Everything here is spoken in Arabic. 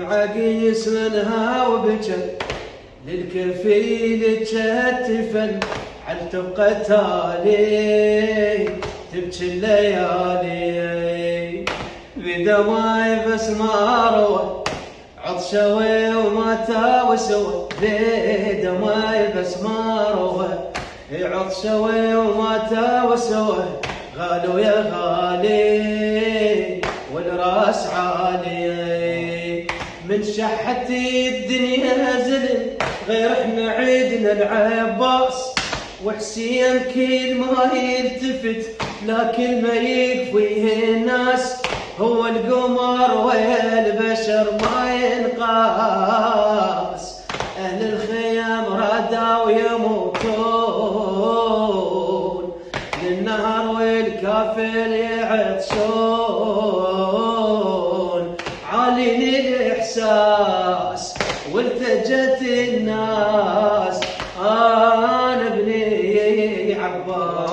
بعقيس منها وبجل للكفيل تشتفن حل تبقى تالي تبكي الليالي بدماي بس ما روى عطشوي وما تاوى سوى بدماي بس ما روى عطشوي وما تاوى سوى غالوا يا غالي والراس عالي من شحتي الدنيا زلت غير احنا عيدنا العباس وحسين كل ما يلتفت لكن ما يكفيه الناس هو القمر والبشر ما ينقاس اهل الخيام رادوا يموتون للنهر والكافر يعطشون عالين الاحساس والتجت الناس انا ابني عباس